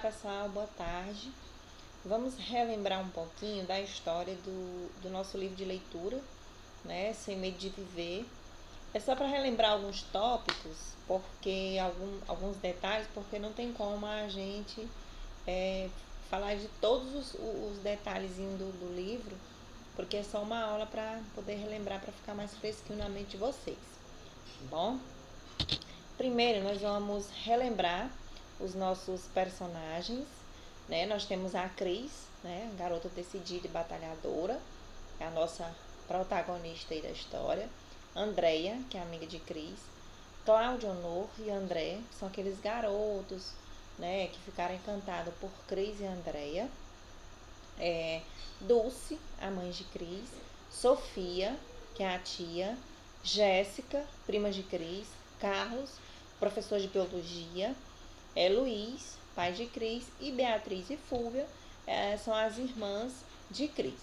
pessoal, boa tarde. Vamos relembrar um pouquinho da história do nosso livro de leitura, né? Sem Medo de Viver. É só para relembrar alguns tópicos, porque alguns detalhes, porque não tem como a gente falar de todos os detalhezinhos do livro, porque é só uma aula para poder relembrar, para ficar mais fresquinho na mente de vocês. Bom? Primeiro, nós vamos relembrar os nossos personagens, né? Nós temos a Cris, né? Garota decidida e batalhadora, é a nossa protagonista aí da história. Andréia, que é amiga de Cris. Cláudio, Honor e André, são aqueles garotos, né? Que ficaram encantados por Cris e Andréia. Dulce, a mãe de Cris. Sofia, que é a tia. Jéssica, prima de Cris. Carlos, professor de biologia. Luiz, pai de Cris. E Beatriz e Fúvia são as irmãs de Cris.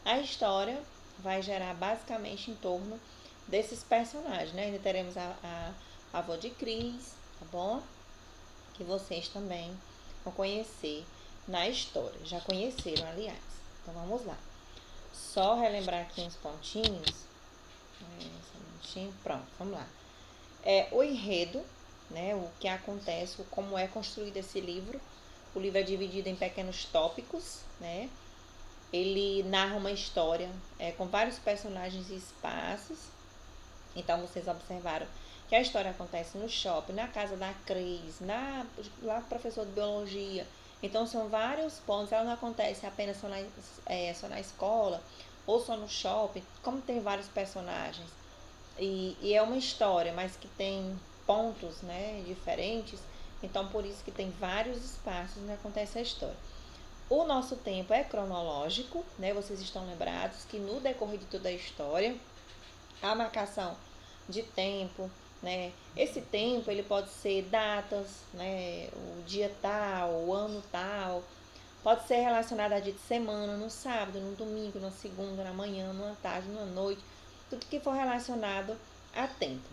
A história vai gerar basicamente em torno desses personagens, né? Ainda teremos a avó de Cris, tá bom? Que vocês também vão conhecer na história. Já conheceram, aliás. Então vamos lá. Só relembrar aqui uns pontinhos. Pronto, vamos lá. O enredo, né? O que acontece, como é construído esse livro. O livro é dividido em pequenos tópicos, né? Ele narra uma história com vários personagens e espaços. Então vocês observaram que a história acontece no shopping, na casa da Cris, lá professor de biologia. Então são vários pontos, ela não acontece apenas só na escola ou só no shopping, como tem vários personagens. E é uma história, mas que tem pontos, né, diferentes. Então por isso que tem vários espaços onde acontece a história. O nosso tempo é cronológico, né? Vocês estão lembrados que no decorrer de toda a história, a marcação de tempo, né? Esse tempo ele pode ser datas, né? O dia tal, o ano tal, pode ser relacionado a dia de semana, no sábado, no domingo, na segunda, na manhã, numa tarde, numa noite, tudo que for relacionado a tempo.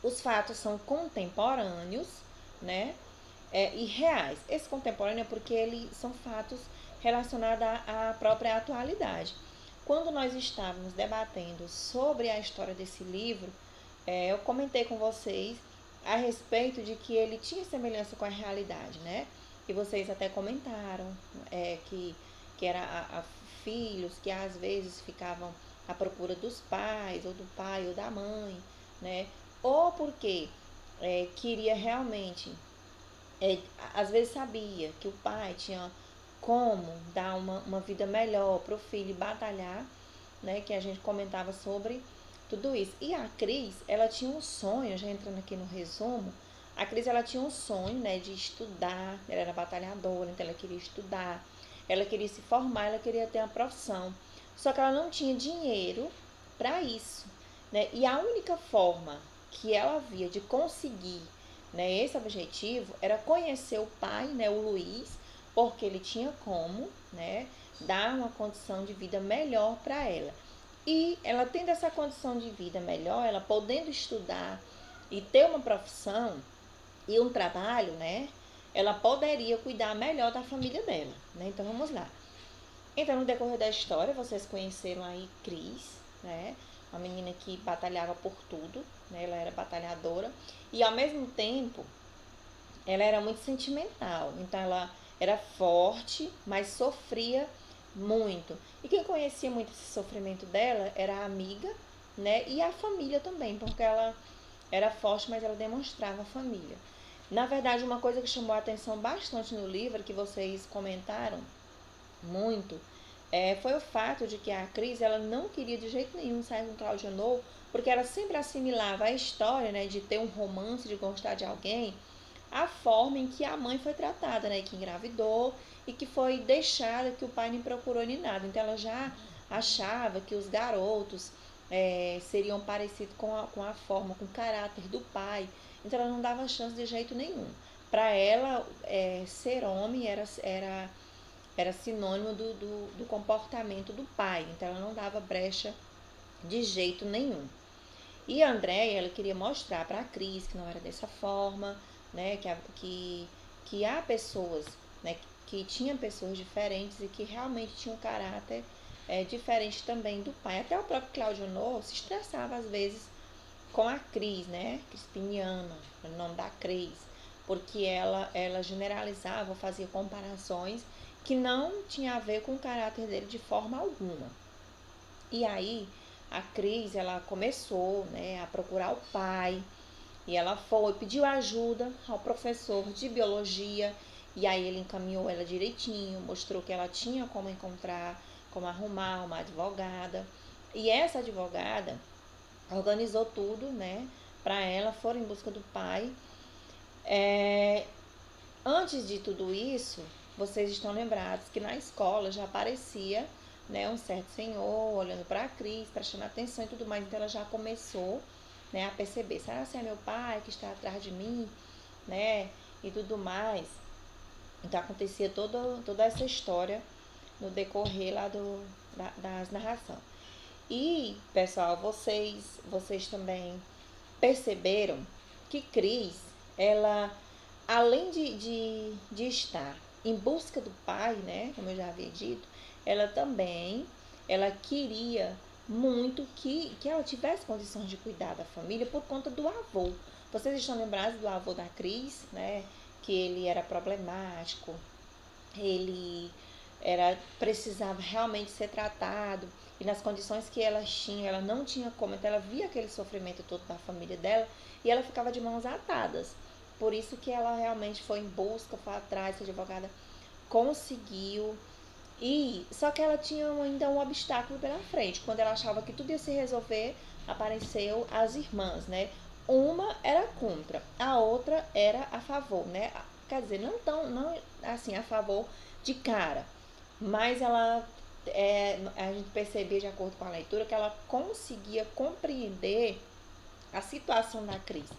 Os fatos são contemporâneos, né? E reais. Esse contemporâneo é porque eles são fatos relacionados à própria atualidade. Quando nós estávamos debatendo sobre a história desse livro, eu comentei com vocês a respeito de que ele tinha semelhança com a realidade, né? E vocês até comentaram que era a filhos que às vezes ficavam à procura dos pais, ou do pai ou da mãe, né? Ou porque queria realmente às vezes sabia que o pai tinha como dar uma vida melhor para o filho batalhar, né? Que a gente comentava sobre tudo isso. E a Cris, ela tinha um sonho, já entrando aqui no resumo, a Cris, ela tinha um sonho, né, de estudar, ela era batalhadora, então ela queria estudar, ela queria se formar, ela queria ter uma profissão. Só que ela não tinha dinheiro para isso, né? E a única forma que ela via de conseguir, né, esse objetivo era conhecer o pai, né, o Luiz, porque ele tinha como, né, dar uma condição de vida melhor para ela. E ela tendo essa condição de vida melhor, ela podendo estudar e ter uma profissão e um trabalho, né, ela poderia cuidar melhor da família dela, né? Então vamos lá. Então no decorrer da história, vocês conheceram aí Cris, né? Uma menina que batalhava por tudo, né? Ela era batalhadora e ao mesmo tempo ela era muito sentimental. Então ela era forte, mas sofria muito. E quem conhecia muito esse sofrimento dela era a amiga, né? E a família também, porque ela era forte, mas ela demonstrava a família. Na verdade, uma coisa que chamou a atenção bastante no livro, que vocês comentaram muito, foi o fato de que a Cris, ela não queria de jeito nenhum sair com Cláudio Novo, porque ela sempre assimilava a história, né, de ter um romance, de gostar de alguém, a forma em que a mãe foi tratada, né, que engravidou e que foi deixada, que o pai nem procurou nem nada. Então ela já achava que os garotos seriam parecidos com a forma, com o caráter do pai. Então ela não dava chance de jeito nenhum. Para ela, ser homem era sinônimo do comportamento do pai. Então ela não dava brecha de jeito nenhum. E a Andréia, ela queria mostrar para a Cris que não era dessa forma, né? Que há pessoas, né, que tinha pessoas diferentes e que realmente tinham um caráter diferente também do pai. Até o próprio Claudio Novo se estressava às vezes com a Cris, né? Crispiniana, o nome da Cris, porque ela generalizava, fazia comparações que não tinha a ver com o caráter dele de forma alguma. E aí a Cris, ela começou, né, a procurar o pai, e ela foi, pediu ajuda ao professor de biologia, e aí ele encaminhou ela direitinho, mostrou que ela tinha como encontrar, como arrumar uma advogada. E essa advogada organizou tudo, né, para ela, foram em busca do pai. Antes de tudo isso, vocês estão lembrados que na escola já aparecia, né, um certo senhor olhando para a Cris, prestando atenção e tudo mais. Então ela já começou, né, a perceber, será que é meu pai que está atrás de mim, né, e tudo mais. Então acontecia toda essa história no decorrer lá das narrações. E, pessoal, vocês também perceberam que Cris, ela, além de estar em busca do pai, né, como eu já havia dito, ela também, ela queria muito que ela tivesse condições de cuidar da família por conta do avô. Vocês estão lembrados do avô da Cris, né, que ele era problemático, ele precisava realmente ser tratado, e nas condições que elas tinham, ela não tinha como, então ela via aquele sofrimento todo da família dela e ela ficava de mãos atadas. Por isso que ela realmente foi em busca, foi atrás, essa advogada conseguiu. E só que ela tinha ainda um obstáculo pela frente. Quando ela achava que tudo ia se resolver, apareceu as irmãs, né? Uma era contra, a outra era a favor, né? Quer dizer, não assim a favor de cara, mas ela a gente percebia de acordo com a leitura que ela conseguia compreender a situação da Cris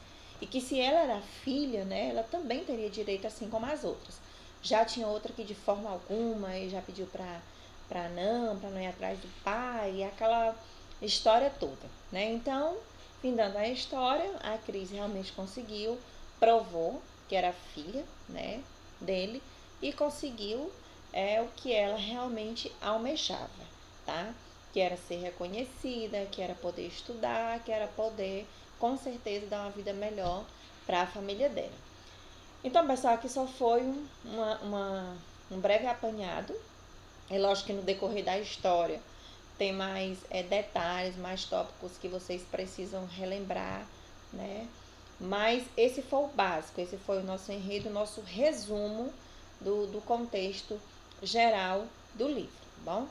e que se ela era filha, né, ela também teria direito assim como as outras. Já tinha outra que de forma alguma e já pediu para não ir atrás do pai e aquela história toda, né? Então, findando a história, a Cris realmente conseguiu, provou que era filha, né, dele e conseguiu o que ela realmente almejava, tá? Que era ser reconhecida, que era poder estudar, que era poder, com certeza, dar uma vida melhor para a família dela. Então, pessoal, aqui só foi um breve apanhado. É lógico que no decorrer da história tem mais detalhes, mais tópicos que vocês precisam relembrar, né? Mas esse foi o básico, esse foi o nosso enredo, o nosso resumo do contexto geral do livro, tá bom?